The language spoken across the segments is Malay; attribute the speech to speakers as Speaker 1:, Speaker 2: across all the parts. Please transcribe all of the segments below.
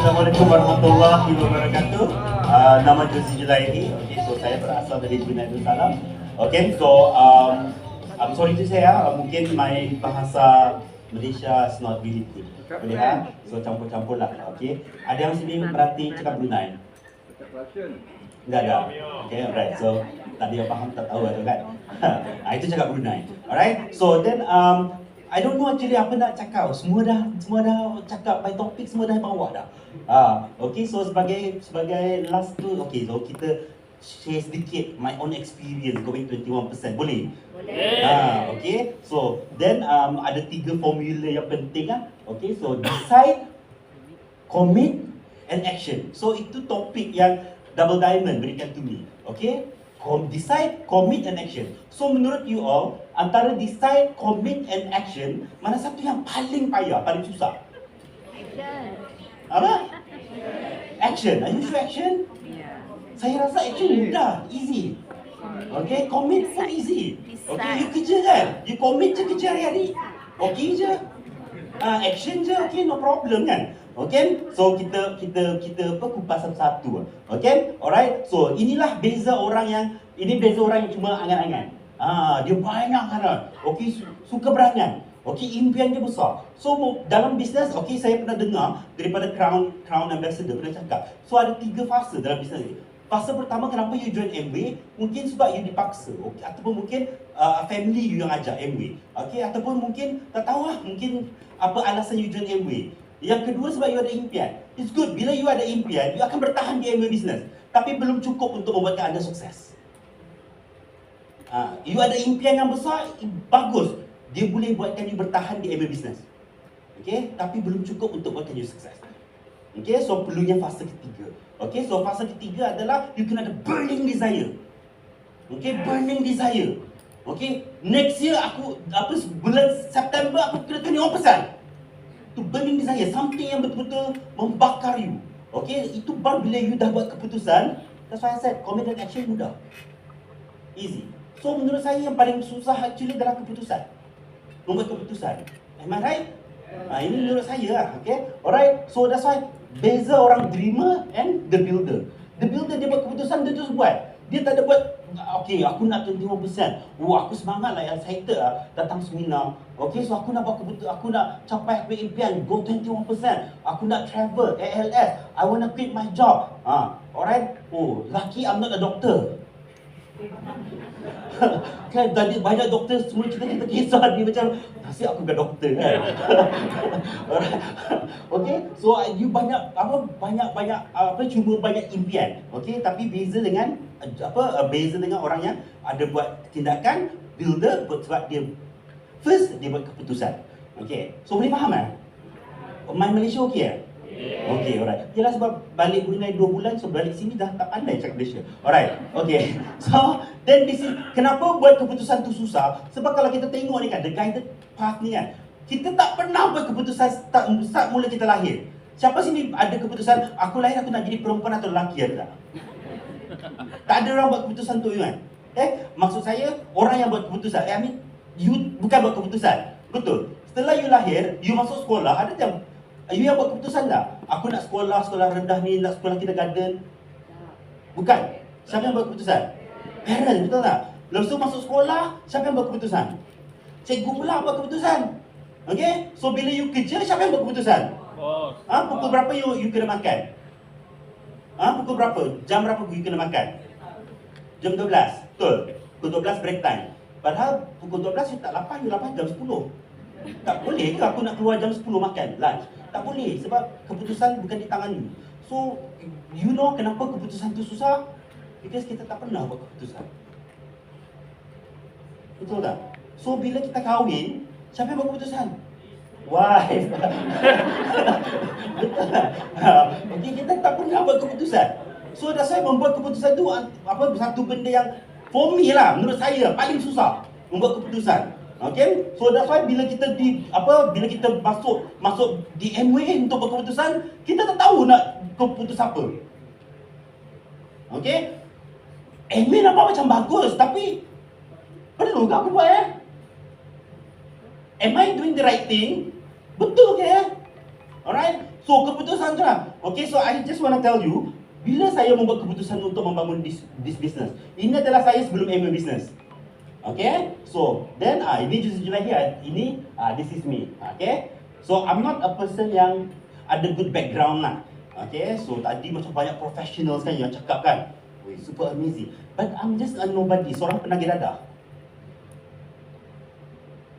Speaker 1: Assalamualaikum warahmatullahi wabarakatuh. Nama Jozi Julaidi. Okay, so saya berasal dari Brunei Darussalam. Okay, so I'm sorry to say, mungkin my bahasa Malaysia is not really good. Boleh so campur-campur lah. Okay, ada yang sini berarti cakap Brunei? Enggak ada. Okay, alright. So tadi yang faham tak tahu tu kan? Itu cakap Brunei. Alright. So then I don't know actually apa nak cakap. Semua dah cakap by topik, semua dah bawa dah. Okay, so sebagai last tu, okay, so kita share sedikit my own experience going 21%. Boleh? Boleh. Okay, so then ada 3 formula yang penting Okay, so decide, commit and action. So itu topik yang Double Diamond berikan to me. Okay? Decide, commit and action. So menurut you all, antara decide, commit and action, mana satu yang paling payah, paling susah?
Speaker 2: Action.
Speaker 1: Apa? Action. Are you sure action?
Speaker 2: Yeah.
Speaker 1: Saya rasa action mudah, easy. Okay, commit pun easy. Okay, you
Speaker 2: Decide.
Speaker 1: kerja kan? You commit je kerja hari-hari. Okay je. Action je, okay, no problem kan? Okay, so kita kupas satu-satu. Okay, alright. So inilah beza orang yang cuma angan-angan. Dia banyak kan. Okay, suka berangan. Okay, impian dia besar. So dalam bisnes, okay, saya pernah dengar daripada Crown Ambassador pernah cakap. So ada 3 fasa dalam bisnes ni. Fasa pertama, kenapa you join Amway? Mungkin sebab you dipaksa, okay? Ataupun mungkin family you yang ajak Amway, okay? Ataupun mungkin tak tahu mungkin apa alasan you join Amway. Yang kedua, sebab you ada impian. It's good, bila you ada impian, you akan bertahan di Amway business. Tapi belum cukup untuk membuatkan anda sukses. You ada impian yang besar, bagus. Dia boleh buatkan you bertahan di Amway business. Okay, tapi belum cukup untuk buatkan you sukses. Okay, so perlunya fasa ketiga. Okay, so fasa ketiga adalah you kena ada burning desire. Okay, burning desire. Okay, next year bulan September aku kena 21%. Itu burning desire, something yang betul-betul membakar you. Okay, itu baru bila you dah buat keputusan. That's why I said, commit and action mudah, easy. So menurut saya yang paling susah actually adalah keputusan. Membuat keputusan. Am I right? Ini menurut saya lah, okay? Alright, so that's why beza orang dreamer and the builder. The builder dia buat keputusan, dia terus buat. Dia tak ada buat, okay, aku nak 21%. Aku semangat lah, excited lah datang seminar. Okay, so aku nak buat keputusan, aku nak capai impian, go 21%. Aku nak travel, ALS. I want to quit my job. Alright, lucky I'm not a doctor. Kan tadi banyak doktor semua kita kisah dia macam nasib aku bukan doktor kan. Alright. Okay, so you cuma banyak impian. Okay, tapi beza dengan orang yang ada buat tindakan. Builder sebab dia first dia buat keputusan. Okay, so boleh faham main Malaysia okay Okay, alright. Yelah sebab balik Brunei 2 bulan, so balik sini dah tak pandai cakap Malaysia. Alright, okay. So, then this is, kenapa buat keputusan tu susah? Sebab kalau kita tengok ni kan, the guided path ni kan, kita tak pernah buat keputusan start mula kita lahir. Siapa sini ada keputusan, aku lahir aku nak jadi perempuan atau lelaki ada tak? Tak ada orang buat keputusan tu kan? Maksud saya, orang yang buat keputusan, you bukan buat keputusan. Betul. Setelah you lahir, you masuk sekolah, ada yang you yang buat keputusan tak? Aku nak sekolah rendah ni, nak sekolah kindergarten. Bukan. Siapa yang buat keputusan? Parents, betul tak? Lepas tu masuk sekolah, siapa yang buat keputusan? Cikgu pula buat keputusan. Okay? So bila you kerja, siapa yang buat keputusan? Pukul berapa you kena makan? Pukul berapa? Jam berapa you kena makan? Jam 12. Betul. Pukul 12 break time. Padahal pukul 12 you tak lapar, you lapar jam 10. Tak boleh ke aku nak keluar jam 10 makan lunch? Tak boleh, sebab keputusan bukan di tangan you. So, you know kenapa keputusan tu susah? Because kita tak pernah buat keputusan. Betul tak? So, bila kita kahwin, siapa yang buat keputusan? Wife. Betul tak? Okay, kita tak pernah buat keputusan. So, dah saya membuat keputusan tu satu benda yang for me lah, menurut saya paling susah membuat keputusan. Okay, so that's why bila kita masuk di Amway untuk buat keputusan, kita tak tahu nak keputus apa. Okay, Amway nampak macam bagus, tapi perlu ke aku buat Am I doing the right thing? Betul ke Alright? So keputusan tu lah. Okay, so I just want to tell you, bila saya membuat keputusan untuk membangun this business, ini adalah saya sebelum MA business. Okay, so then ini jujur lagi ini this is me. Okay, so I'm not a person yang ada good background lah. Okay, so tadi macam banyak professionals kan yang cakap kan, super amazing. But I'm just a nobody, seorang penagih dadah.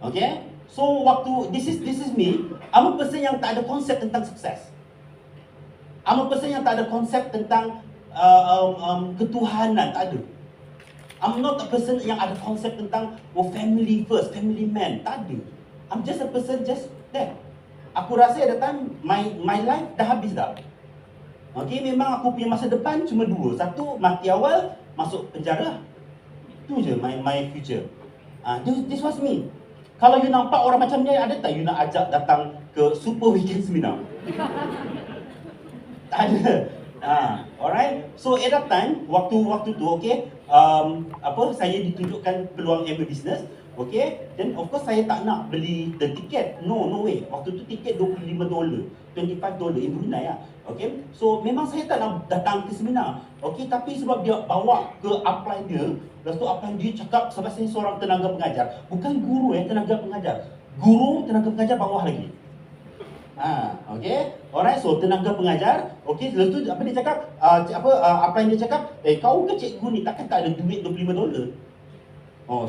Speaker 1: Okay, so waktu this is me, I'm a person yang tak ada konsep tentang sukses. I'm a person yang tak ada konsep tentang ketuhanan, tak ada. I'm not a person yang ada konsep tentang family first, family man, tak ada. I'm just a person just there. Aku rasa at the time my life dah habis dah. Okay, memang aku punya masa depan cuma dua. Satu, mati awal, masuk penjara. Itu je my future. This was me. Kalau you nampak orang macam ni, ada tak you nak ajak datang ke Super Weekend Seminar? Tak ada. Alright. So at that time, waktu tu, okay, saya ditunjukkan peluang MA business. Okay, then of course saya tak nak beli the ticket. No way. Waktu tu tiket $25, $25 in Brunei lah. Okay, so memang saya tak nak datang ke seminar. Okay, tapi sebab dia bawa ke upline dia, lepas tu upline dia cakap sebab saya seorang tenaga pengajar. Bukan guru tenaga pengajar. Guru, tenaga pengajar bawah lagi. Okay, alright, so tenaga pengajar. Okay, lepas tu apa dia cakap? Upline dia cakap, kau ke cikgu ni takkan tak ada duit $25?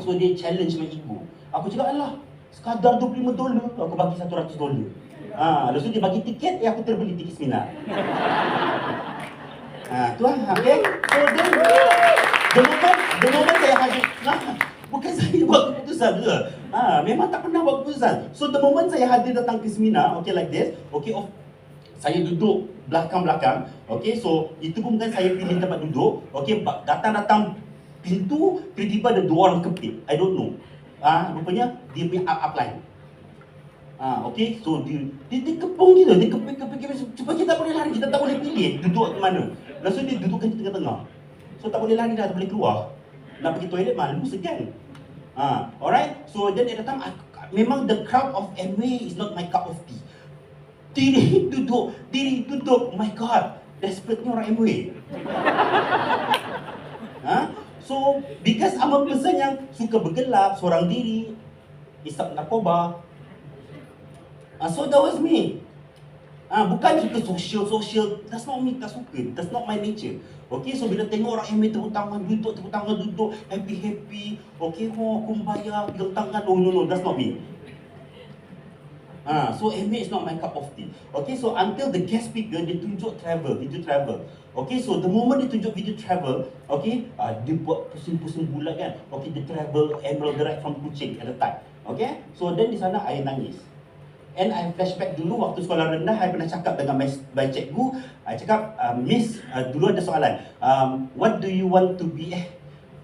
Speaker 1: So dia challenge my ego. Aku cakap, alah, sekadar $25, aku bagi $100. Lepas tu dia bagi tiket, aku terbeli tiket seminar. Tu lah, okay. So then, the moment saya hadir, bukan saya buat keputusan ke? Memang tak pernah buat keputusan. So the moment saya hadir datang ke seminar, okay, like this, okay, saya duduk belakang-belakang, okay, so itu pun bukan saya pilih tempat duduk, okay, datang-datang pintu, tiba-tiba ada dua orang kepit. I don't know. Rupanya dia punya upline. Okay, so dia kepung kita, dia kepit. Cuma kita tak boleh lari, kita tak boleh pilih duduk ke mana. Lepas tu dia dudukkan di tengah-tengah. So tak boleh lari dah, tak boleh keluar. Nak pergi toilet malu segan. Alright, so then at the time, memang the crowd of MA is not my cup of tea. Diri duduk, oh my god, desperate-nya orang MA. So, because I'm a person yang suka bergelap, seorang diri, isap narkoba. So that was me. Bukan suka social. That's not me, tak suka. That's not my nature. Okay, so bila tengok orang MA tepuk tangan duduk, happy. Okay, kumbaya, pegang tangan. No, that's not me. So MA is not my cup of tea. Okay, so until the guest speaker, dia tunjuk video travel. Okay, so the moment dia tunjuk video travel, okay, dia buat pusing-pusing bulat kan. Okay, dia travel Emerald Direct from Kuching at the time. Okay, so then di sana I nangis. And I flashback dulu waktu sekolah rendah, I pernah cakap dengan my cikgu, I cakap, Miss, dulu ada soalan, what do you want to be,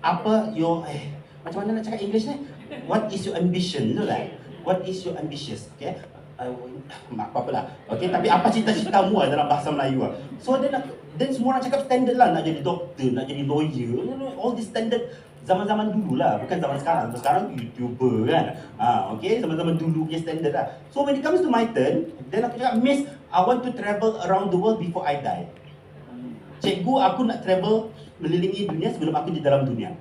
Speaker 1: macam mana nak cakap English ni? What is your ambition? Tu lah. What is your ambitious? Okay, apa-apalah. Okay, tapi apa cita-citamu dalam bahasa Melayu lah. So then semua orang cakap standard lah, nak jadi doktor, nak jadi lawyer, all this standard zaman-zaman dulu lah, bukan zaman sekarang. Sekarang YouTuber kan. Okay, zaman-zaman dulu punya standard lah. So when it comes to my turn, then aku cakap, Miss, I want to travel around the world before I die. Cikgu, aku nak travel melilingi dunia sebelum aku di dalam dunia.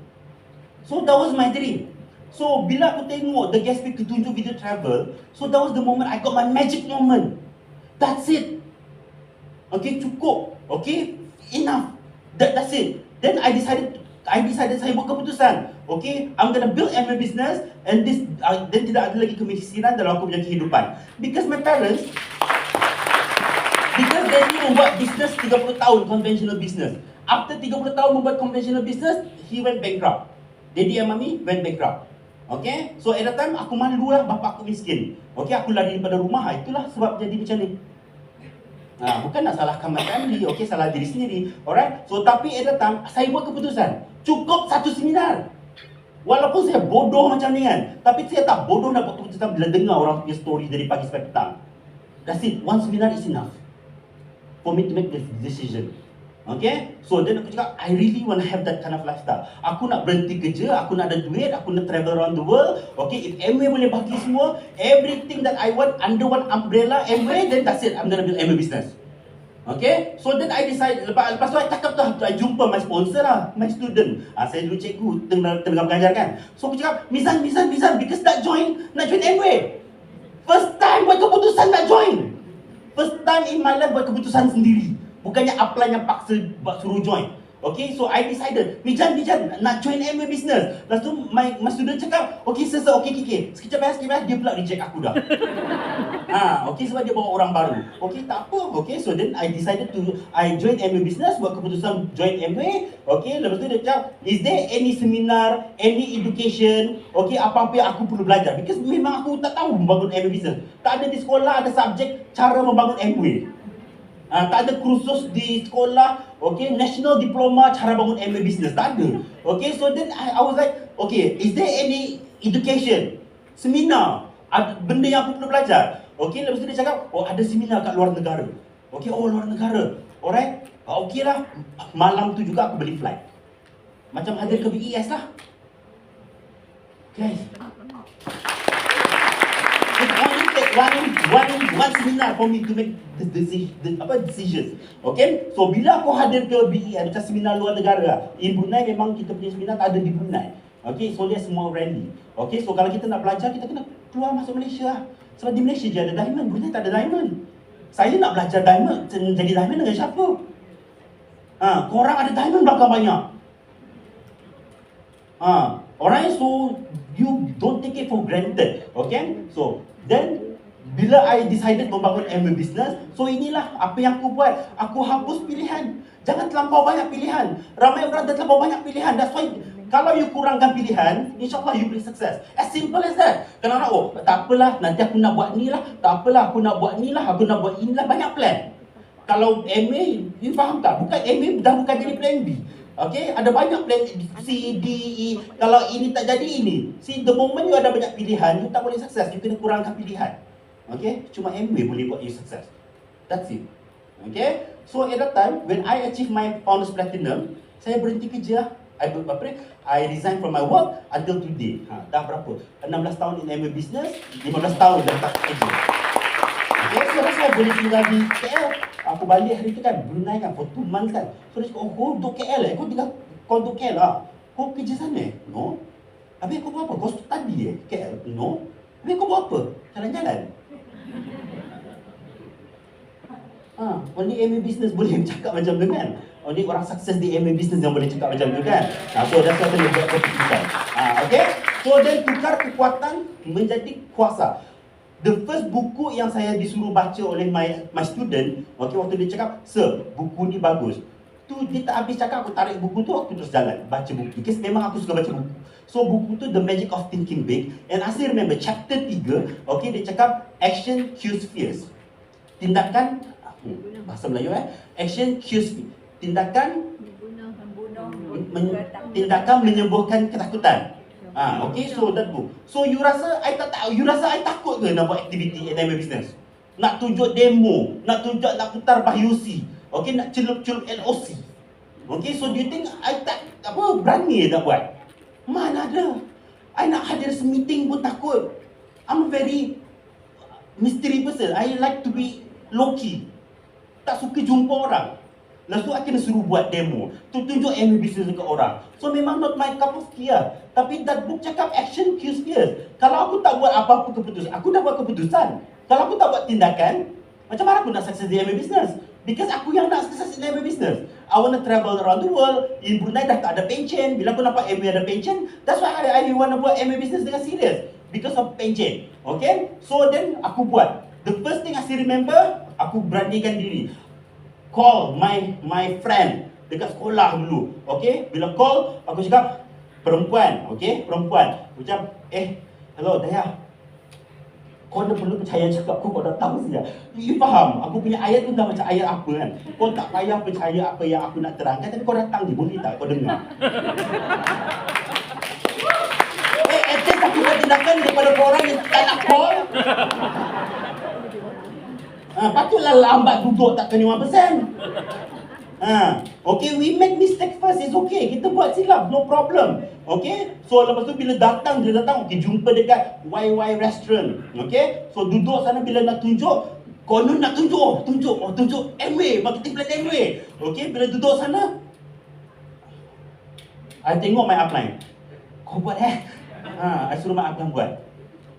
Speaker 1: So that was my dream. So bila aku tengok the guest speaker tunjuk video travel, so that was the moment I got my magic moment. That's it. Okay, cukup. Okay, enough. That's it. Then I decided saya buat keputusan. Okay, I'm gonna build MA business and this then tidak ada lagi kemiskinan dalam aku punya kehidupan. Because Daddy membuat business 30 tahun, conventional business. After 30 tahun membuat conventional business, he went bankrupt. Daddy and Mummy went bankrupt. Okay, so at that time aku malu lah, bapak aku miskin. Okay, aku lari daripada rumah, itulah sebab jadi macam ni. Bukan nak salahkan my family, okay, salah diri sendiri. Alright, so tapi at that time, saya buat keputusan, cukup satu seminar. Walaupun saya bodoh macam ni kan, tapi saya tak bodoh nak buat keputusan bila dengar orang punya story dari pagi sampai petang. That's it, one seminar is enough for me to make this decision. Okay, so then aku cakap, I really want to have that kind of lifestyle. Aku nak berhenti kerja, aku nak ada duit, aku nak travel around the world. Okay, if Amway boleh bagi semua, everything that I want under one umbrella, Amway, then that's it, I'm gonna build Amway business. Okay, so then I decide, lepas tu I cakap tu, I jumpa my sponsor lah, my student. Saya dulu cikgu, tengah mengajar kan. So aku cakap, Mizan, because nak join Amway. First time buat keputusan nak join. First time in my life buat keputusan sendiri. Bukannya upline yang paksa suruh join. Okay, so I decided, Mijan, nak join Amway business. Lepas tu, my student cakap, okay, sir, okay. Sekejap, dia pula reject aku dah. Okay, sebab dia bawa orang baru. Okay, tak apa. Okay, so then I decided I join Amway business, buat keputusan join Amway. Okay, lepas tu dia cakap, is there any seminar, any education, okay, apa-apa yang aku perlu belajar? Because memang aku tak tahu membangun Amway business. Tak ada di sekolah, ada subjek cara membangun Amway. Tak ada kursus di sekolah, okay, national diploma cara bangun Amway business, tak ada. Okay, so then I was like, okay, is there any education, seminar, benda yang aku perlu belajar? Okay, lepas tu dia cakap, oh ada seminar kat luar negara. Okay, oh luar negara, alright, okay lah. Malam tu juga aku beli flight, macam hadir ke BES lah. Guys, it only take one seminar for me to make the decision. Okay, so bila aku hadir ke BES, macam seminar luar negara, in Brunei memang kita punya seminar tak ada di Brunei. Okay, so dia semua friendly. Okay, so kalau kita nak belajar, kita kena keluar masuk Malaysia lah. Sebab di Malaysia je ada diamond, Brunei tak ada diamond. Saya nak belajar diamond, jadi diamond dengan siapa? Korang ada diamond belakang banyak. Alright, so you don't take it for granted. Okay, so then bila I decided membangun Amway business, so inilah apa yang aku buat. Aku hapus pilihan. Jangan terlampau banyak pilihan. Ramai orang dah terlampau banyak pilihan. That's why kalau you kurangkan pilihan, insyaAllah you will success. As simple as that. Kenapa? Tak apalah, nanti aku nak buat ni lah. Tak apalah, aku nak buat ni lah. Aku nak buat ini lah. Banyak plan. Kalau Amway, you faham tak? Bukan Amway dah bukan jadi plan B. Okay, ada banyak plan C, D, E. Kalau ini tak jadi ini. See, the moment you ada banyak pilihan, you tak boleh sukses. You kena kurangkan pilihan. Okay, cuma Amway boleh buat you sukses. That's it. Okay, so at that time, when I achieve my Founders Platinum, saya berhenti kerja. I resign from my work until today. Dah berapa? 16 tahun in Amway business, 15 tahun dah tak kerja. Okay, so saya boleh tinggal di KL. Aku balik hari tu kan, Brunei kan, for 2 months kan. So dia cakap, oh kau duduk KL kau tinggal, kau duduk KL lah. Kau kerja sana No. Habis kau buat apa? Kau study KL? No. Habis kau buat apa? Jalan-jalan? Only Amway business boleh cakap macam tu kan. Only orang sukses di Amway business yang boleh cakap macam tu kan. So that's what dia buat keputusan. Okay, so then tukar kekuatan menjadi kuasa. The first buku yang saya disuruh baca oleh my student, okay, waktu dia cakap, sir, buku ni bagus. Tu dia tak habis cakap, aku tarik buku tu, aku terus jalan baca buku. Because memang aku suka baca buku. So buku tu The Magic of Thinking Big. And I still remember chapter 3, okay, dia cakap action kills fears. Tindakan, bahasa Melayu action kills fears. Tindakan menyembuhkan ketakutan. Okay, so that book. So you rasa I takut ke nak buat aktiviti in Amway business? Nak tunjuk demo, nak putar Bahyusi, okay, nak celup-celup LOC. Okay, so do you think I tak berani nak buat? Mana ada. I nak hadir meeting pun takut. I'm a very mystery person. I like to be low key. Tak suka jumpa orang. Lepas tu, I kena suruh buat demo. Tunjuk Amway business dekat orang. So, memang not my cup of tea lah. Tapi that book cakap action kills fears. Kalau aku tak buat apa-apa keputusan, aku dah buat keputusan. Kalau aku tak buat tindakan, macam mana aku nak sukses di Amway business? Because aku yang nak sukses di Amway business. I want to travel around the world. In Brunei dah tak ada pension. Bila aku nampak Amway ada pension, that's why I want to buat Amway business dengan serius. Because of pension. Okay? So, then aku buat. The first thing I still remember, aku beranikan diri. Call my friend dekat sekolah dulu. Okay, bila call aku cakap perempuan, okay, perempuan. Aku cakap, hello Daya, kau dah perlu percaya cakap aku, kau dah tahu saja. You faham, aku punya ayat tu dah macam ayat apa kan. Kau tak payah percaya apa yang aku nak terangkan, tapi kau datang ni, boleh tak kau dengar? At least aku buat tindakan daripada orang yang tak nak call. Patutlah lambat duduk tak kena 1%. Okay, we make mistake first, it's okay. Kita buat silap, no problem. Okay, so lepas tu bila datang, okay, jumpa dekat YY restaurant. Okay, so duduk sana bila nak tunjuk, konon nak tunjuk Amway, marketing plan Amway. Okay, bila duduk sana, I tengok my upline. Kau buat I suruh my upline buat.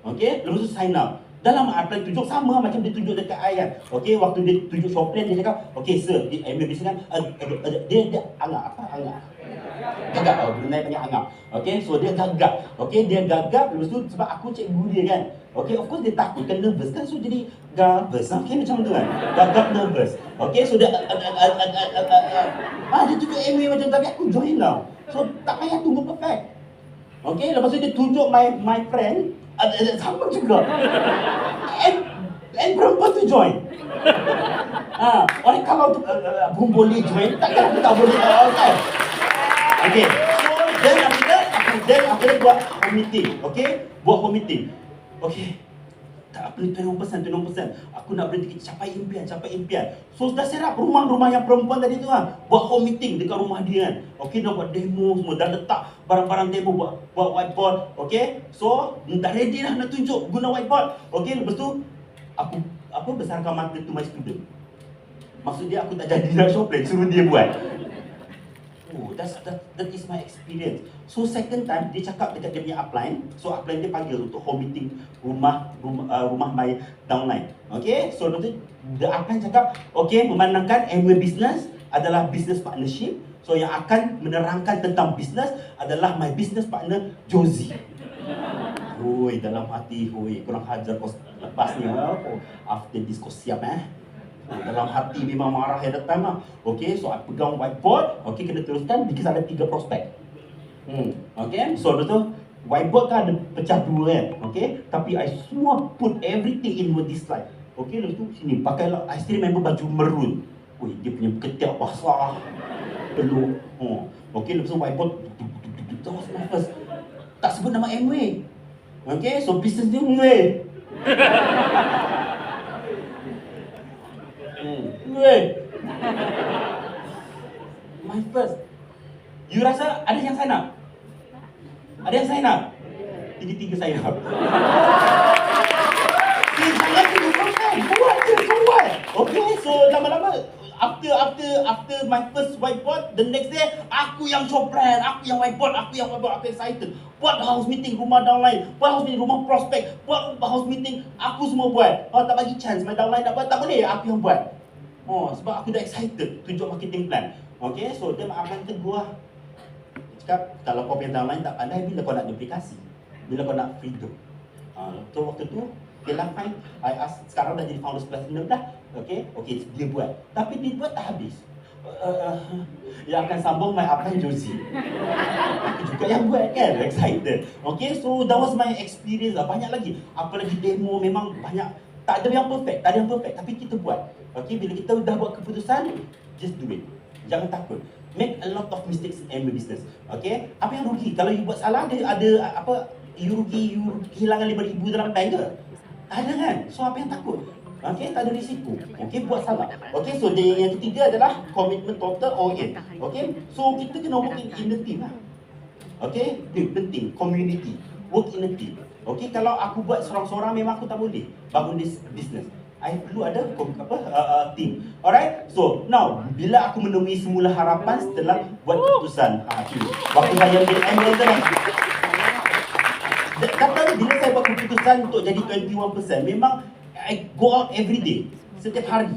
Speaker 1: Okay, lepas tu sign up. Dalam upline tunjuk sama macam dia tunjuk dekat I kan. Okay, waktu dia tunjuk shop plan, dia cakap, okay sir, dia Amway business kan, dia anggap apa? Gagap, Brunei panggil anggap. Okay, so dia gagap. Okay, dia gagap, lepas tu sebab aku cikgu dia kan. Okay, of course dia takut kan, nervous kan, so jadi nervous. Okay, macam tu kan. Gagap, nervous. Okay, so dia dia tunjuk Amway macam tu, tapi aku join tau. So tak payah tunggu perfect. Okay, lepas tu dia tunjuk my friend, sama juga. And perempuan tu join. Orang kalau pun boleh join, takkan aku tak boleh kan? Okay, so then after buat home meeting. Okay, buat home meeting. Okay, tak apa ni 20%. Aku nak berhenti, capai impian. So dah set up rumah yang perempuan tadi tu buat home meeting dekat rumah dia kan. Okay, dah buat demo semua, dah letak barang-barang demo, buat whiteboard. Okay, so dah ready dah nak tunjuk guna whiteboard. Okay, lepas tu aku besarkan mata tu my student. Maksud dia aku tak jadi nak shop plan, suruh dia buat. Oh, that is my experience. So second time dia cakap dekat dia punya upline. So upline dia panggil untuk home meeting rumah my downline. Okay, so lepas tu the upline cakap, okay, memandangkan Amway business adalah business partnership. So yang akan menerangkan tentang business adalah my business partner Josie. Oi, dalam hati, kurang hajar kau lepas ni. After this kau siap dalam hati memang marah at the time lah. Okay, so I pegang whiteboard. Okay, kena teruskan because ada 3 prospek. Okay, so lepas tu whiteboard kan ada pecah 2 kan. Okay, tapi I semua put everything in this slide. Okay, lepas tu sini pakailah, I still remember baju maroon. Dia punya ketiak basah, peluk. Okay, lepas tu whiteboard, that was my first. Tak sebut nama Amway. Okay, so business dia Amway. My first. You rasa ada yang sign up? Ada yang sign up? Tiga-tiga sign up. Jangan tunggu kan? Buat je, buat. Okay, so lama-lama after my first whiteboard, the next day aku yang shop plan, aku yang whiteboard, aku excited. Buat house meeting rumah downline, buat house meeting rumah prospek, buat house meeting, aku semua buat. Tak bagi chance my downline nak buat, tak boleh, aku yang buat. Sebab aku dah excited tunjuk marketing plan. Okay, so dia akan tegur. Cakap, kalau kau punya downline tak pandai, bila kau nak duplikasi? Bila kau nak freedom? So waktu tu, okay lah fine. I ask, sekarang dah jadi founders platinum dah. Okay, dia buat. Tapi dia buat tak habis. Yang akan sambung my upline Josie. Aku juga yang buat kan, excited. Okay, so that was my experience lah. Banyak lagi. Apalagi demo memang banyak. Tak ada yang perfect, tapi kita buat. Okay, bila kita dah buat keputusan, just do it. Jangan takut. Make a lot of mistakes in Amway business. Okay, apa yang rugi? Kalau you buat salah, ada apa? You kehilangan 5,000 dalam bank ke? Tak ada kan? So apa yang takut? Okay, tak ada risiko. Okay, buat salah. Okay, so yang ketiga adalah commitment total all in. Okay, so kita kena work in the team lah. Okay, itu penting. Community, work in a team. Okay, kalau aku buat seorang-seorang memang aku tak boleh bangun this business. I perlu ada team. Alright, so now bila aku menemui semula harapan setelah buat keputusan, waktu saya jadi Amway tu kata bila saya buat keputusan untuk jadi 21%, memang I go out every day, setiap hari.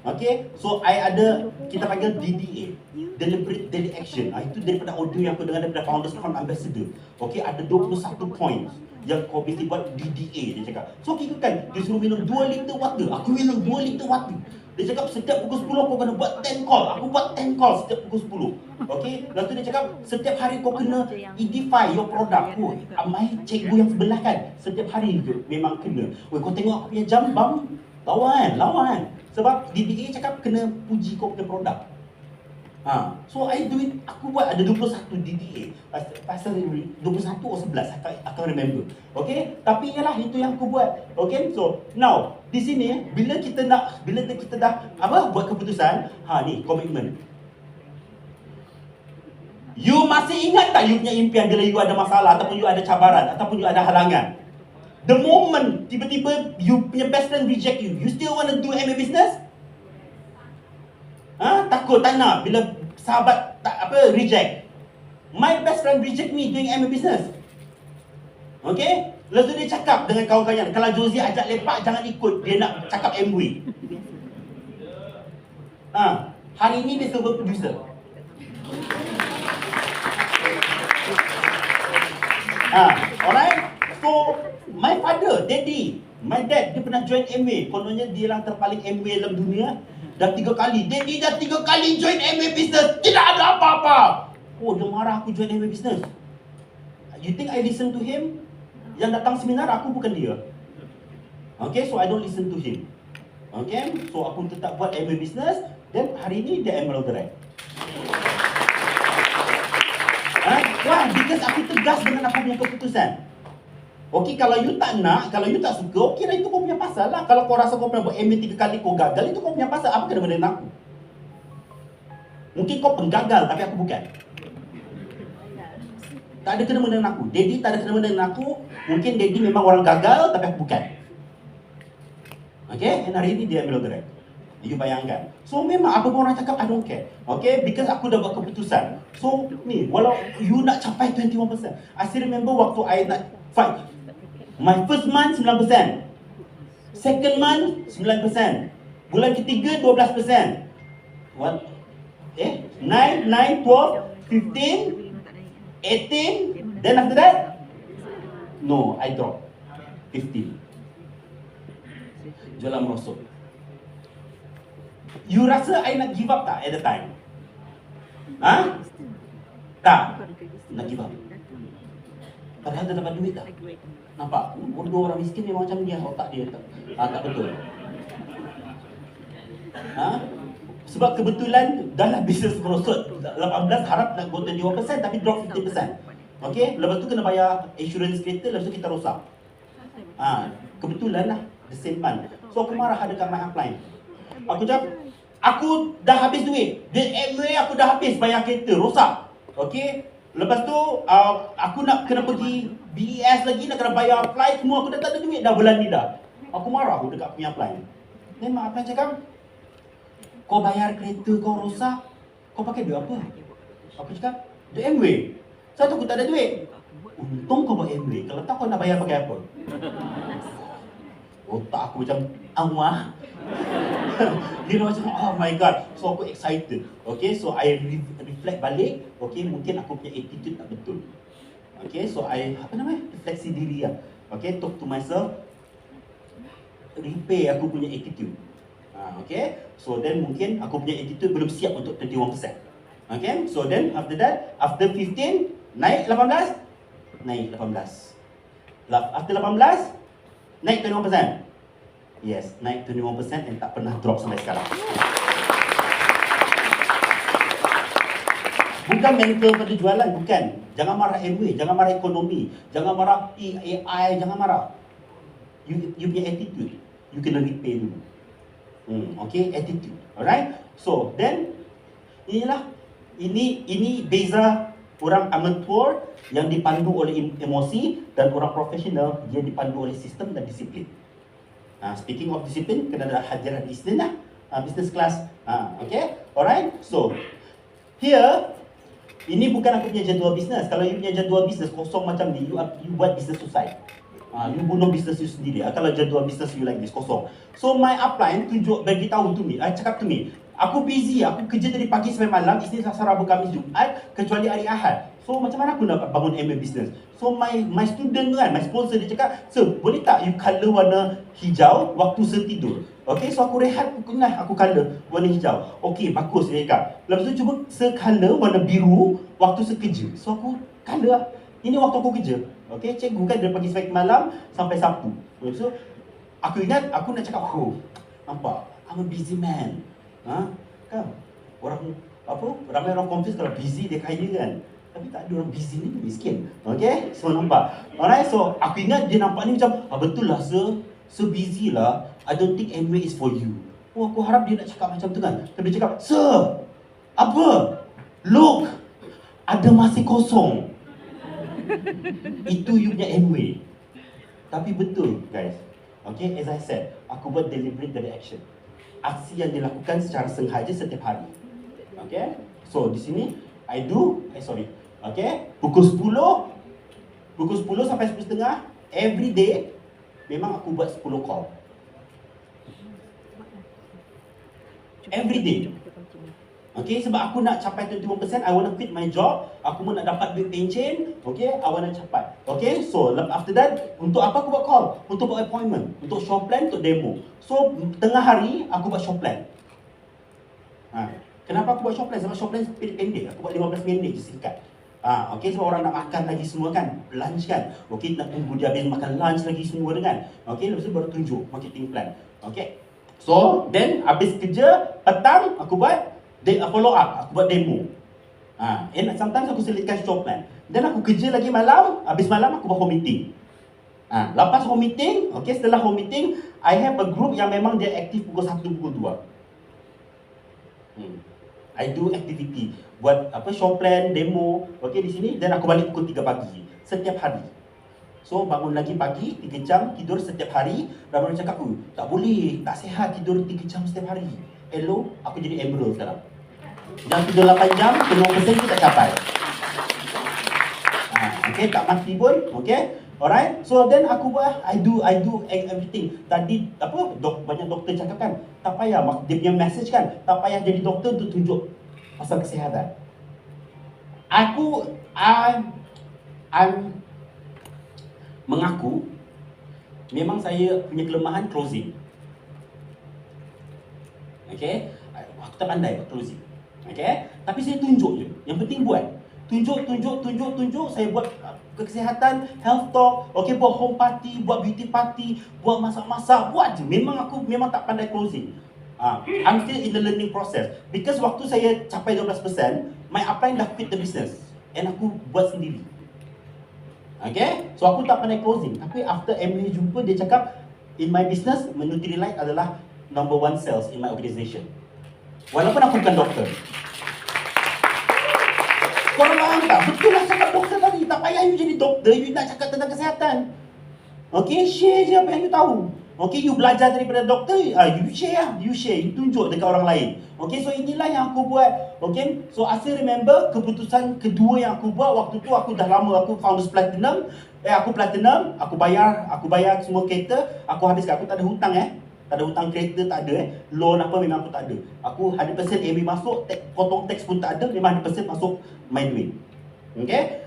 Speaker 1: Okay, so I ada, kita panggil DDA, Deliberate Daily Action. Itu daripada audio yang aku dengar daripada Founders Fund Ambassador. Okay, ada 21 points yang kau mesti buat DDA, dia cakap. So kira kan, dia suruh minum 2 liter water, aku minum 2 liter water. Dia cakap setiap pukul 10 kau kena buat 10 call, aku buat 10 call setiap pukul 10. Okay, lepas tu dia cakap setiap hari kau kena edify your product. My cikgu yang sebelah kan, setiap hari tu memang kena. Kau tengok aku punya jam, bang, lawan. Sebab DDA cakap kena puji kau punya produk. So I do it, aku buat ada 21 DDA. Pasal 21 atau 11, I can't remember. Okay, tapi ialah itu yang aku buat. Okay, so now di sini bila kita dah buat keputusan, ni komitmen. You masih ingat tak you punya impian bila you ada masalah, ataupun you ada cabaran, ataupun you ada halangan? The moment tiba-tiba you punya best friend reject you, you still want to do MA business? Takut tak nak bila sahabat reject. My best friend reject me doing MA business. Okay? Lepas tu dia cakap dengan kawan-kawannya, kalau Josie ajak lepak jangan ikut, dia nak cakap MW. Hari ni dia silver producer. Alright. So my father, daddy, my dad, dia pernah join MA. Kononnya dia yang terpaling MA dalam dunia. Dah 3 kali. Daddy dah 3 kali join MA business. Tidak ada apa-apa. Oh, dia marah aku join MA business. You think I listen to him? Yang datang seminar aku bukan dia. Okay, so I don't listen to him. Okay, so aku tetap buat MA business. Dan hari ni dia Emerald Direct. Why? Because aku tegas dengan aku punya keputusan. Okay, kalau you tak nak, kalau you tak suka, okay lah, itu kau punya pasal lah. Kalau kau rasa kau pernah buat MA 3 kali kau gagal, itu kau punya pasal. Apa kena dengan aku? Mungkin kau penggagal, tapi aku bukan. Tak ada kena dengan aku. Daddy tak ada kena dengan aku. Mungkin Daddy memang orang gagal, tapi aku bukan. Okay, dan hari ini dia Emerald Direct. You bayangkan. So memang apa pun orang cakap, I don't care. Okay, because aku dah buat keputusan. So ni, walau you nak capai 21%, I still remember waktu I nak fight. My first month 9%, second month 9%, bulan ketiga 12%. What? 9, 12, 15, 18, then after that? No, I drop 15. Jualan merosot. You rasa I nak give up tak at the time? Tak. Nak give up. Padahal dah dapat duit tak? Nampak? Bodoh orang miskin memang macam dia, otak dia tak betul. Sebab kebetulan dalam bisnes merosot 18 harap nak go 21% tapi drop 50%. Okay, lepas tu kena bayar insurance kereta, lepas tu kita rosak. Kebetulan lah, the same month. So aku marah dekat my upline. Aku cakap, aku dah habis duit. MA aku dah habis bayar kereta, rosak. Okay, lepas tu aku nak kena pergi BES lagi, nak kena bayar flight semua, aku dah tak ada duit dah bulan ni dah. Aku marah dekat punya upline. Then my upline cakap, kau bayar kereta kau rosak, kau pakai duit apa? Aku cakap, duit MW. Satu aku tak ada duit. Untung kau buat MW, kalau tak kau nak bayar pakai apa? Otak aku macam awah. Dia macam oh my god. So aku excited. Okay, so I reflect balik. Okay, mungkin aku punya attitude tak betul. Okay, so I refleksi diri lah. Okay, talk to myself, repair aku punya attitude. Okay, so then mungkin aku punya attitude belum siap untuk 21%. Okay, so then after that, after 15 naik 18, naik 18. After 18 naik 21%. Yes, naik 21% dan tak pernah drop sampai sekarang. Bukan mental pada jualan, bukan. Jangan marah MW, jangan marah ekonomi, jangan marah AI, jangan marah. You punya attitude, you kena repair dulu. Okay, attitude. Alright? So, then ini beza orang amateur yang dipandu oleh emosi dan orang profesional yang dipandu oleh sistem dan disiplin. Speaking of disiplin, kena ada hadiran Isnin lah, business class. Okay, alright. So here, ini bukan aku punya jadual bisnes. Kalau you punya jadual bisnes kosong macam ni, you buat bisnes suicide. You bunuh bisnes you sendiri. Kalau jadual bisnes you like this kosong. So my upline bagi tahu to me, cakap to me, aku busy, aku kerja dari pagi sampai malam, Isnin, Selasa, Rabu, Khamis, Jumaat, kecuali hari Ahad. So macam mana aku nak bangun MA business? So my student kan, my sponsor dia cakap, sir, boleh tak you color warna hijau waktu saya tidur? Okay, so aku rehat, aku color warna hijau. Okay, bagus dia cakap. Lepas tu cuba saya color warna biru waktu saya kerja. So aku color lah. Ini waktu aku kerja. Okay, cikgu kan dari pagi sampai malam sampai Sabtu. So aku ingat, aku nak cakap, nampak, I'm a busy man. Kan? Ramai orang confuse kalau busy dia kaya kan. Tapi tak ada orang busy ni miskin. Okay, so nampak. Alright, so aku ingat dia nampak ni macam, betul lah sir, so busy lah. I don't think MA is for you. Aku harap dia nak cakap macam tu kan. Tapi dia cakap, sir, apa? Look, ada masih kosong. Itu you punya Amway. Tapi betul guys. Okay, as I said, aku buat deliberate dari action. Aksi yang dilakukan secara sengaja setiap hari. Okay, so di sini okay, pukul 10 sampai 10.30 every day memang aku buat 10 call. Every day. Okay, sebab aku nak capai 21%, I want to quit my job, aku pun nak dapat duit pencen, okay, I want to capai. Okay, so after that, untuk apa aku buat call? Untuk buat appointment, untuk show plan, untuk demo. So, tengah hari, aku buat show plan. Kenapa aku buat show plan? Sebab show plan pendek, aku buat 15 minit je singkat. Okay, sebab orang nak makan lagi semua kan, lunch kan. Okay, nak tunggu dia habis makan lunch lagi semua kan. Okay, lepas tu baru tunjuk marketing plan. Okay, so, then habis kerja, petang, aku buat follow up, aku buat demo. And sometimes aku selitkan show plan. Then aku kerja lagi malam, habis malam aku buat home meeting. Lepas home meeting, okay, setelah home meeting, I have a group yang memang dia aktif pukul 1, pukul 2. I do activity, buat show plan, demo, okay, di sini. Dan aku balik pukul 3 pagi, setiap hari. So, bangun lagi pagi, 3 jam, tidur setiap hari. Dan orang cakap, tak boleh, tak sihat tidur 3 jam setiap hari. Hello, aku jadi emerald sekarang. Jam tidur 8 jam, 90% kita capai. Okay, tak mati pun, okay. Alright, so then aku buat, I do everything. Tadi, banyak doktor cakap kan, tak payah, dia punya message kan, tak payah jadi doktor untuk tunjuk pasal kesihatan. I'm mengaku, memang saya punya kelemahan closing. Okay, aku tak pandai buat closing. Okay, tapi saya tunjuk je. Yang penting buat. Tunjuk. Saya buat kesihatan, health talk, okay, buat home party, buat beauty party, buat masak-masak, buat je. Aku memang tak pandai closing. I'm still in the learning process. Because waktu saya capai 12%, my upline dah quit the business. And aku buat sendiri. Okay, so aku tak pandai closing. Tapi after Emily jumpa, dia cakap, in my business, Nutrilite adalah number 1 sales in my organisation. Walaupun aku bukan doktor. Korang faham tak? Betul lah cakap doktor tadi. Tak payah you jadi doktor, you nak cakap tentang kesihatan. Okay, share je apa yang you tahu. Okay, you belajar daripada doktor, you share, you tunjuk dekat orang lain. Okay, so inilah yang aku buat. Okay, so I still remember keputusan kedua yang aku buat waktu tu. Aku dah lama, aku Founders Platinum. Aku Platinum, aku bayar semua kereta. Aku habiskan, aku tak ada hutang tak ada hutang kereta, tak ada loan apa memang aku tak ada. Aku 100% AB masuk, potong teks pun tak ada, memang 100% masuk my duit. Okay,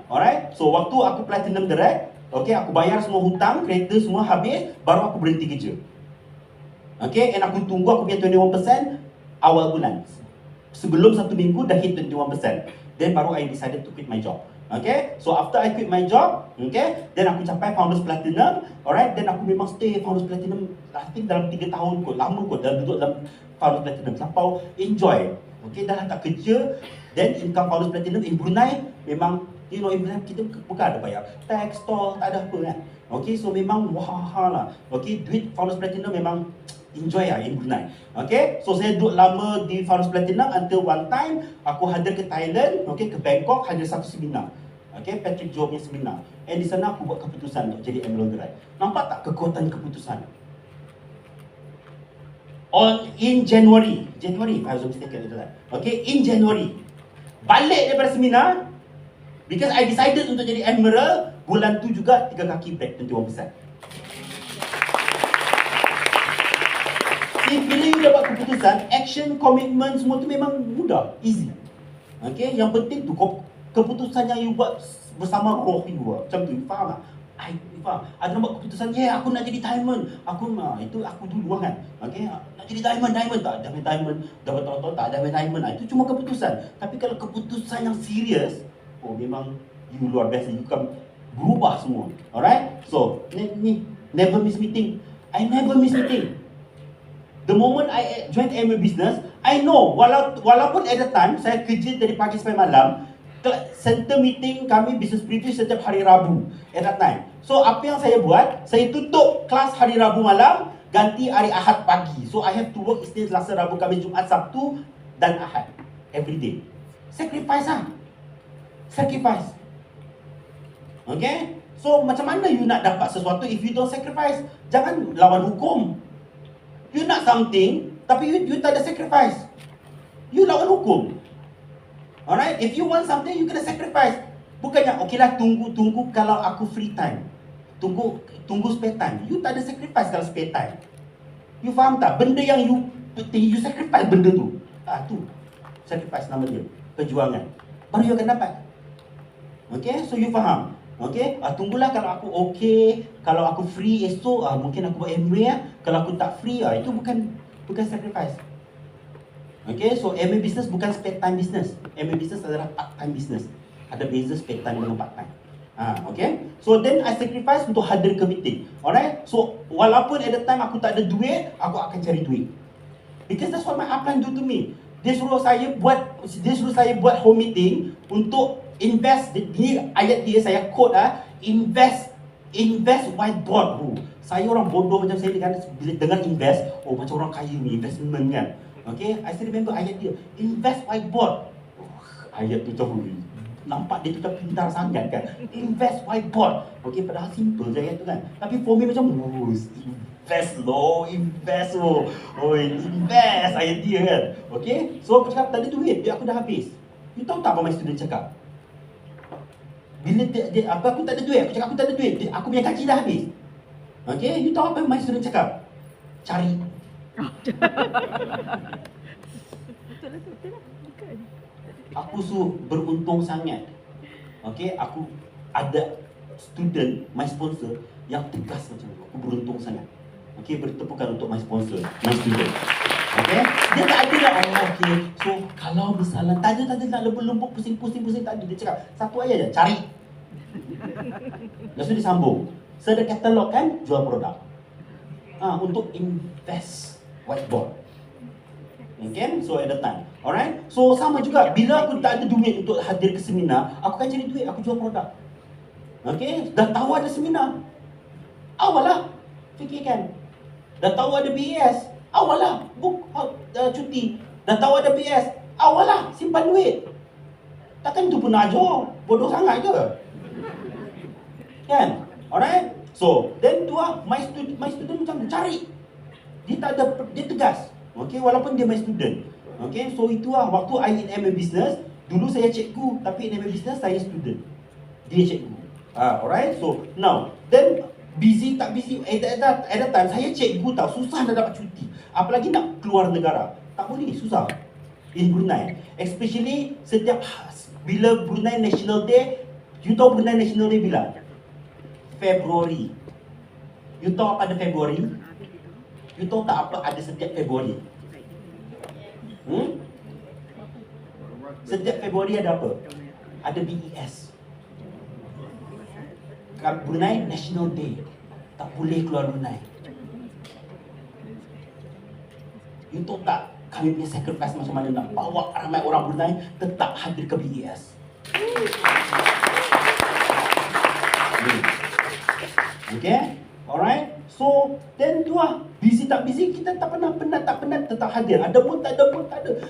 Speaker 1: alright. So waktu aku Platinum Direct, okay, aku bayar semua hutang, kereta semua habis, baru aku berhenti kerja. Okay, and aku tunggu aku punya 21% awal bulan. Sebelum 1 minggu dah hit 21%. Then baru I decided to quit my job. Okay, so after I quit my job, okay, then aku capai Founders Platinum. Alright, then aku memang stay Founders Platinum, I think dalam 3 tahun kot, lama kot dalam duduk dalam Founders Platinum. Sampai enjoy. Okay, dah tak kerja. Then income Founders Platinum in Brunei, memang in Brunei kita bukan ada bayar tax, tol, tak ada apa kan. Okay, so memang wah lah. Okay, duit Founders Platinum memang enjoy lah in Brunei. Okay, so saya duduk lama di Founders Platinum until one time aku hadir ke Thailand, okay, ke Bangkok, hadir satu seminar. Okay, Patrick Joe punya seminar. And di sana aku buat keputusan untuk jadi Emerald Direct. Nampak tak kekuatan keputusan? In January, if I was mistaken, okay, in January, balik daripada seminar, because I decided untuk jadi Emerald, bulan tu juga 3 kaki break 21%. Bila you dapat keputusan, action, commitment, semua tu memang mudah, easy. Okay, yang penting tu keputusan yang you buat bersama roh you. Macam tu, faham tak? Faham? Ada nak buat keputusan, aku nak jadi diamond. Itu aku dulu kan. Okay, nak jadi diamond tak ada diamond. Dah bertahun-tahun tak ada diamond. Itu cuma keputusan. Tapi kalau keputusan yang serius, memang you luar biasa. You kan berubah semua. Alright? So, ni never miss meeting. I never miss meeting. The moment I join MA business, I know walaupun at the time saya kerja dari pagi sampai malam, center meeting kami business preview setiap hari Rabu at that time. So apa yang saya buat, saya tutup kelas hari Rabu malam, ganti hari Ahad pagi. So I have to work Isnin, Selasa, Rabu, Khamis, Jumaat, Sabtu dan Ahad every day. Sacrifice lah. Sacrifice. Okay? So macam mana you nak dapat sesuatu if you don't sacrifice? Jangan lawan hukum. You nak something tapi you tak ada sacrifice. You lawan hukum. Alright? If you want something, you kena sacrifice. Bukannya, okay lah, tunggu kalau aku free time. Tunggu spare time. You tak ada sacrifice kalau spare time. You faham tak? Benda yang you sacrifice benda tu. Tu. Sacrifice nama dia. Perjuangan. Baru you akan dapat. Okay? So you faham? Okay? Tunggulah kalau aku okay. Kalau aku free esok, mungkin aku buat MBA. Kalau aku tak free, itu bukan sacrifice. Okay, so MA business bukan spare time business. MA business adalah part time business. Ada beza spare time dengan part time. Okay. So then I sacrifice untuk hadir ke meeting. Alright. So walaupun at the time aku tak ada duit, aku akan cari duit. Because that's what my upline do to me. Dia suruh saya buat home meeting untuk invest. Ini ayat dia saya quote invest whiteboard. Saya orang bodoh macam saya kan, bila dengar invest, macam orang kaya ni investment kan. Okay, I still remember ayat dia, invest whiteboard. Ayat tu macam nampak dia tu dah pintar sangat kan. Invest whiteboard. Okay, padahal simple je ayat tu kan. Tapi for me macam, invest ayat dia kan. Okay, so aku cakap tak ada duit, aku dah habis. You tahu tak apa my student cakap? Bila aku tak ada duit, aku cakap aku tak ada duit, aku punya gaji dah habis. Okay, you tahu apa my student cakap? Cari. Aku beruntung sangat. Okay, aku ada student, my sponsor yang tegas macam tu. Aku beruntung sangat. Okay, bertepukan untuk my sponsor, my student. Okay, dia tak ada lah. Okay, so kalau misalnya tak ada nak lembut-lembut, pusing-pusing tak ada. Dia cakap satu ayat je, cari. Lepas tu disambung. Ada katalog kan, jual produk. Untuk invest whiteboard. Okay, so at the time. Alright, so sama juga. Bila aku tak ada duit untuk hadir ke seminar, aku akan cari duit, aku jual produk. Okay, dah tahu ada seminar, awal lah fikirkan. Dah tahu ada BS, awal lah cuti. Dah tahu ada BS, awal lah simpan duit. Takkan tu pun ajar, bodoh sangat ke? Kan? Alright, so then tu my student macam cari. Dia tak ada, dia tegas. Okay, walaupun dia my student. Okay, so itu waktu I in MA Business, dulu saya cikgu, tapi in MA Business saya student. Dia cikgu. Alright, so now, then busy tak busy, at that time saya cikgu tau, susah nak dapat cuti. Apalagi nak keluar negara. Tak boleh, susah. In Brunei. Especially setiap bila Brunei National Day, you tahu Brunei National Day bila? Februari. You tahu apa ada Februari? You tahu tak apa ada setiap Februari? Setiap Februari ada apa? Ada BES. Brunei National Day. Tak boleh keluar Brunei. You tahu tak kami punya sacrifice macam mana nak bawa ramai orang Brunei tetap hadir ke BES. Okay? Alright? So, then tu busy tak busy, kita tak penat tetap hadir. Ada mood tak ada.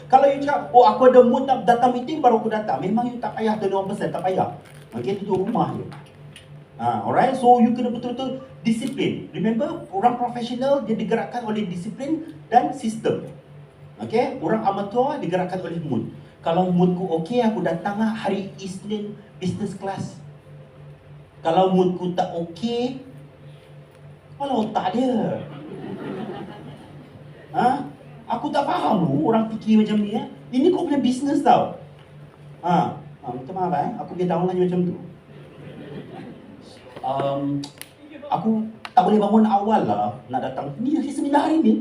Speaker 1: Kalau you cakap, aku ada mood nak datang meeting, baru aku datang. Memang you tak payah 21%, tak payah. Okay, duduk rumah je. Alright, so you kena betul-betul disiplin. Remember, orang profesional dia digerakkan oleh disiplin dan sistem. Okay, orang amatur digerakkan oleh mood. Kalau moodku okay, aku datang hari Isnin business class. Kalau moodku tak okay, kalau otak dia. Aku tak faham orang fikir macam ni. Ini kau punya business tau. Minta maaf aku punya downline macam tu. Aku tak boleh bangun awal lah nak datang. Ni seminar hari ni.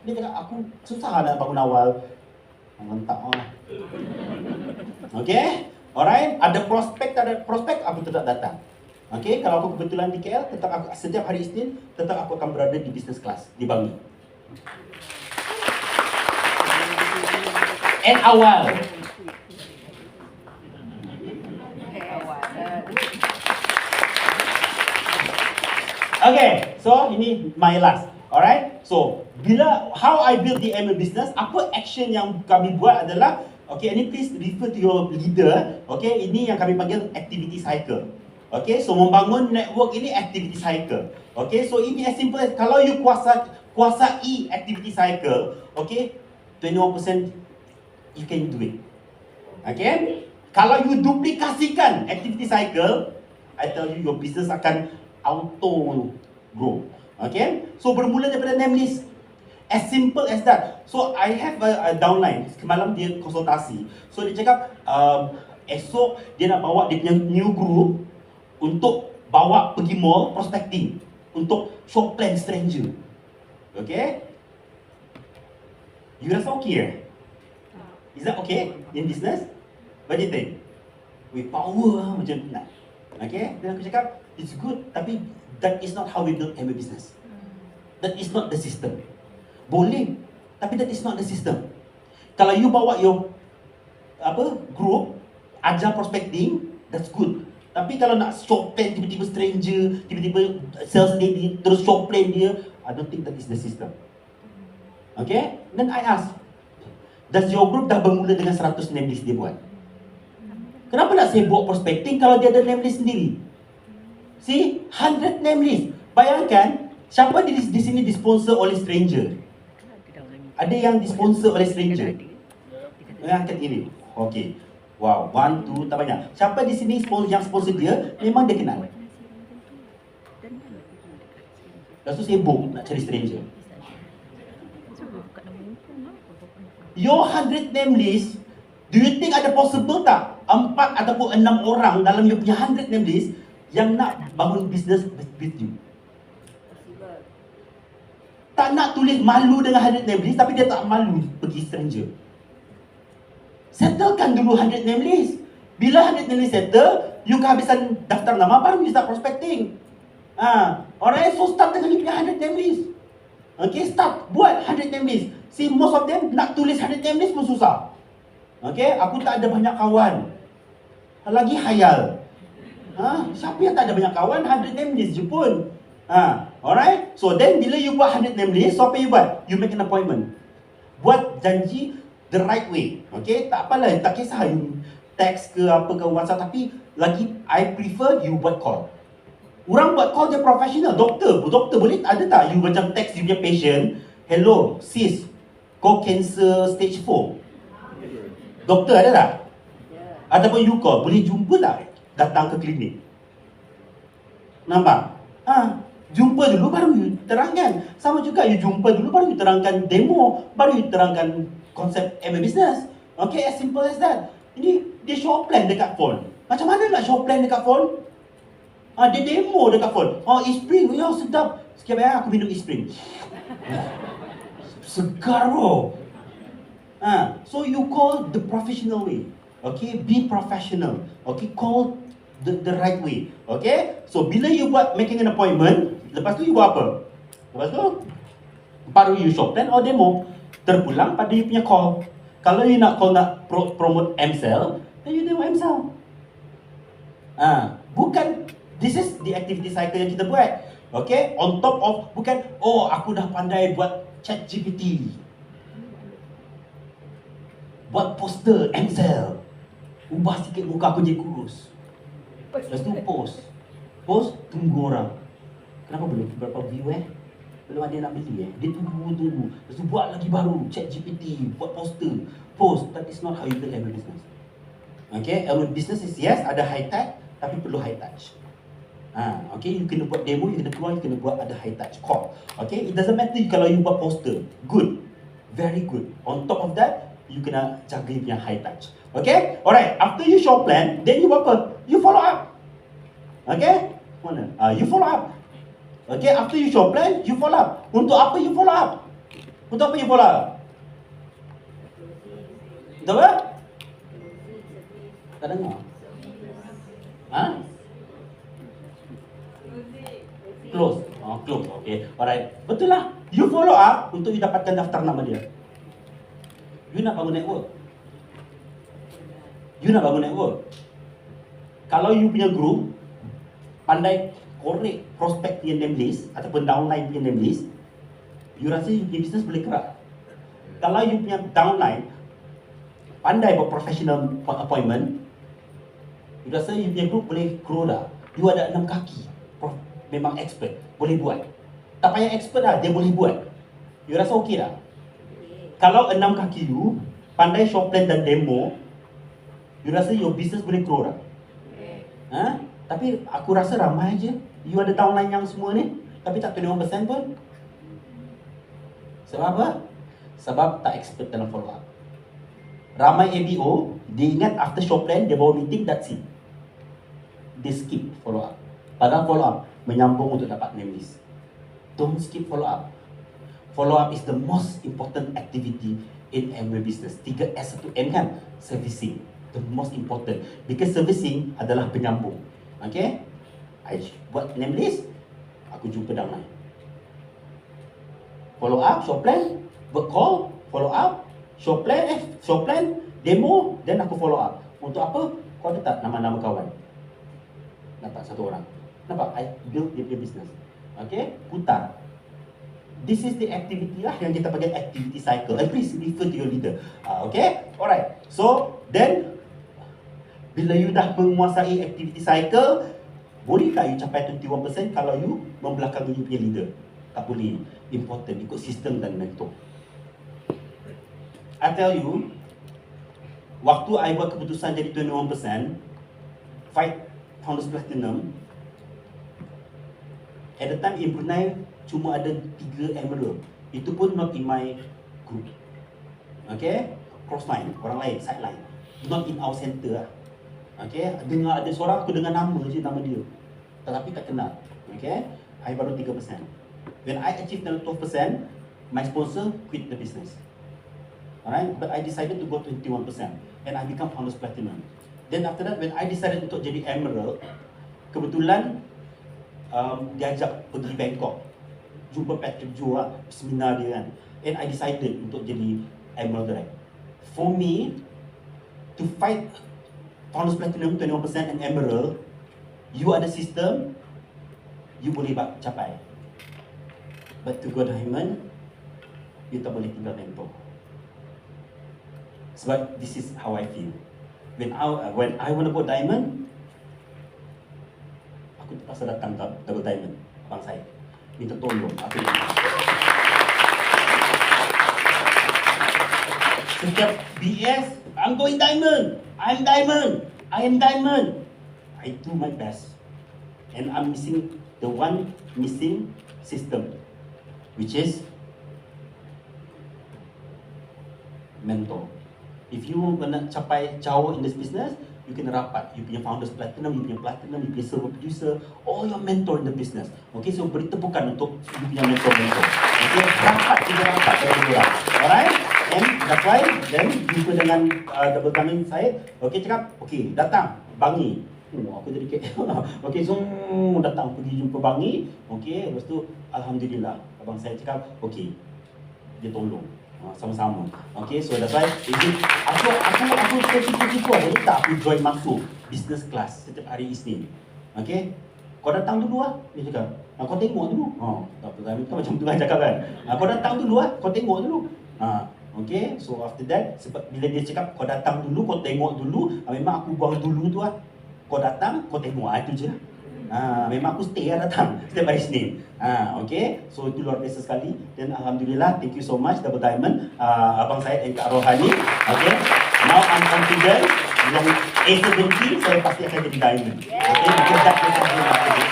Speaker 1: Dia cakap aku susah nak bangun awal. Mantap Okay? Alright, ada prospek tak ada prospek, aku tetap datang. Okay, kalau aku kebetulan di KL, setiap hari Isnin, tetap aku akan berada di business class di Bangi. And awal. Okay, so ini my last. Alright, so how I build the MA business, apa action yang kami buat adalah Okay, and please refer to your leader. Okay, ini yang kami panggil activity cycle. Okay, so membangun network ini activity cycle. Okay, so ini as simple as kalau you kuasai activity cycle, okay, 21% you can do it. Okay, kalau you duplikasikan activity cycle, I tell you your business akan auto grow. Okay, so bermula daripada name list. As simple as that. So I have a downline. Semalam dia konsultasi. So dia cakap esok dia nak bawa dia punya new group untuk bawa pergi mall prospecting untuk shop plan stranger. Okay? You rasa okay eh? Is that okay in business? What do you think? With power macam nak. Okay? Dan aku cakap it's good, tapi that is not how we build every business. That is not the system. Boleh, tapi that is not the system. Kalau you bawa your group ajar prospecting, that's good. Tapi kalau nak shop plan tiba-tiba stranger, tiba-tiba sales lady terus shop plan dia, I don't think that is the system. Okay? Then I ask, does your group dah bermula dengan 100 name list dia buat? Kenapa nak sibuk prospecting kalau dia ada name list sendiri? See, 100 name list. Bayangkan, siapa di sini disponsor oleh stranger? Ada yang disponsor oleh stranger? Angkat ini. Okey. Wow, 1, 2, tak banyak. Siapa di sini yang sponsor dia, memang dia kenal. Lepas tu sibuk nak cari stranger. Your 100 name list, do you think ada possible tak 4 ataupun 6 orang dalam you punya 100 name list yang nak bangun business with you? Tak nak tulis malu dengan 100 name list, tapi dia tak malu pergi stranger. Settlekan dulu 100 name list. Bila 100 name list settle, you kehabisan daftar nama, baru you start prospecting. Alright, so start dengan you punya 100 name list. Okay, start buat 100 name list. See, most of them nak tulis 100 name list pun susah. Okay, aku tak ada banyak kawan. Lagi khayal. Siapa yang tak ada banyak kawan, 100 name list je pun. Alright, so then bila you buat 100 name list, so apa you buat? You make an appointment. Buat janji the right way. Okay, tak apalah, tak kisah you text ke apa ke WhatsApp, tapi lagi I prefer you buat call. Orang buat call dia professional. Doktor boleh ada tak you macam text you punya patient, hello sis, kau cancer stage 4. Doktor ada tak? Ataupun you call, boleh jumpa tak datang ke klinik? Nampak? Jumpa dulu baru you terangkan. Sama juga you jumpa dulu baru you terangkan demo, baru you terangkan konsep MA business. Okay, as simple as that. Ini dia show plan dekat phone. Macam mana nak show plan dekat phone? Dia demo dekat phone. E-spring, ya sedap. Sekejap aku minum e-spring. Segar bro. So you call the professional way. Okay, be professional. Okay, call the right way. Okay, so bila you buat making an appointment, lepas tu you buat apa? Lepas tu baru you show plan or demo. Terpulang pada you punya call. Kalau you nak call nak promote M-Cell, then you demo M-Cell. Bukan, this is the activity cycle yang kita buat. Okay, on top of, bukan, aku dah pandai buat chat GPT, buat poster M-Cell, ubah sikit muka aku jadi kurus. Lepas tu post, tunggu orang. Kenapa belum berapa view belum ada nak beli dia tunggu. Lepas tu buat lagi baru, chat GPT, buat poster, post. That is not how you build every business. Okay, every business is yes, ada high tech, tapi perlu high touch. Okay, you kena buat demo, you kena keluar, you kena buat ada high touch call. Okay, it doesn't matter kalau you buat poster, good, very good. On top of that, you kena jaga you punya high touch. Okay, alright. After you show plan, then you buat apa? You follow up. Okay, mana? You follow up. Okay, after you show plan, you follow up. Untuk apa you follow up? Untuk apa you follow up? Untuk apa? Tak dengar. Close. Close. Okay. Alright. Betul lah. You follow up untuk you dapatkan daftar nama dia. You nak bangun network. Kalau you punya group pandai korek prospek punya name list ataupun downline punya name list, you rasa you punya business boleh gerak. Kalau you punya downline pandai buat professional appointment, you rasa you punya group boleh grow dah. You ada 6 kaki, memang expert, boleh buat. Tak payah expert dah, dia boleh buat. You rasa okey dah? Kalau 6 kaki you pandai show plan dan demo, you rasa your business boleh grow dah? Tapi aku rasa ramai je you ada downline yang semua ni, tapi tak 21% pun. Sebab apa? Sebab tak expert dalam follow up. Ramai ABO, dia ingat after show plan, dia bawa meeting, that's it. Dia skip follow up. Padahal follow up menyambung untuk dapat name list. Don't skip follow up. Follow up is the most important activity in every business. 3S 1M kan? Servicing. The most important. Because servicing adalah penyambung. Okay? I buat name list, aku jumpa downline. Follow up, show plan, work call, follow up, show plan, demo, then aku follow up. Untuk apa? Kau ada tak nama-nama kawan? Dapat satu orang. Nampak? I build dia punya business. Okay? Putar. This is the activity lah yang kita panggil activity cycle. Please refer to your leader. Okay? Alright. So, then, bila you dah menguasai activity cycle, boleh tak you capai 21% kalau you membelakangi you punya leader? Tak boleh. Important, ikut sistem dan mentor. I tell you, waktu I buat keputusan jadi 21%, fight Founders Platinum, at the time in Brunei, cuma ada 3 emerald. Itu pun not in my group. Okay? Cross line, orang lain, sideline. Not in our center lah. Okay? Dengar ada seorang, aku dengar nama je, nama dia. Tetapi tak kenal. Okay? I baru 3%. When I achieved 12%, my sponsor quit the business. Alright? But I decided to go 21%. And I become Founders Platinum. Then after that, when I decided untuk jadi emerald, kebetulan diajak pergi Bangkok, jumpa Patrick Joe lah, seminar dia kan. And I decided untuk jadi Emerald Direct. For me, to fight Founders Platinum 21% and Emerald, you ada sistem, you boleh capai. But to go Diamond, you tak boleh tinggal mentor. Sebab this is how I feel. When I want to go Diamond, aku terpaksa datang double Diamond, abang saya. Minta tolong aku. Setiap BS, I'm going Diamond. I am Diamond. I do my best. And I'm missing the one missing system, which is mentor. If you nak capai jauh in this business, you kena rapat. You punya Founders Platinum, you punya Platinum, you punya Silver Producer, all your mentor in the business. Okay, so beri tepukan untuk you punya mentor-mentor. Okay, rapat dengan dia. Alright? And that's why, then jumpa dengan Double Diamond saya. Okay, cakap, okay, datang, Bangi. Aku jadi okay, so datang pergi jumpa Bangi. Okay, lepas tu, Alhamdulillah, abang saya cakap, okay, dia tolong. Sama-sama. Okay, so that's why aku tertipu jadi tak aku join masuk business class setiap hari Isnin. Okay, kau datang dulu lah, dia cakap. Kau tengok dulu. Tak apa, kan macam tu kan cakap kan. Kau datang dulu lah, kau tengok dulu. Okay, so after that, sebab bila dia cakap kau datang dulu, kau tengok dulu, memang aku buang dulu tu lah. Kau datang, kau tengok, itu je lah. Memang aku stay datang setiap hari Senin. Okay, so itu luar biasa sekali. Dan Alhamdulillah, thank you so much Double Diamond, abang saya dan Kak Rohani. Okay, now I'm confident yang A70 saya pasti akan jadi Diamond. Okay, because that's the thing.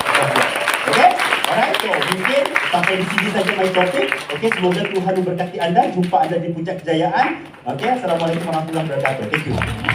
Speaker 1: Okay, alright, so mungkin sampai di sini saja my topik. Okay, semoga Tuhan memberkati anda. Jumpa anda di puncak kejayaan. Okay, Assalamualaikum warahmatullahi wabarakatuh. Thank you.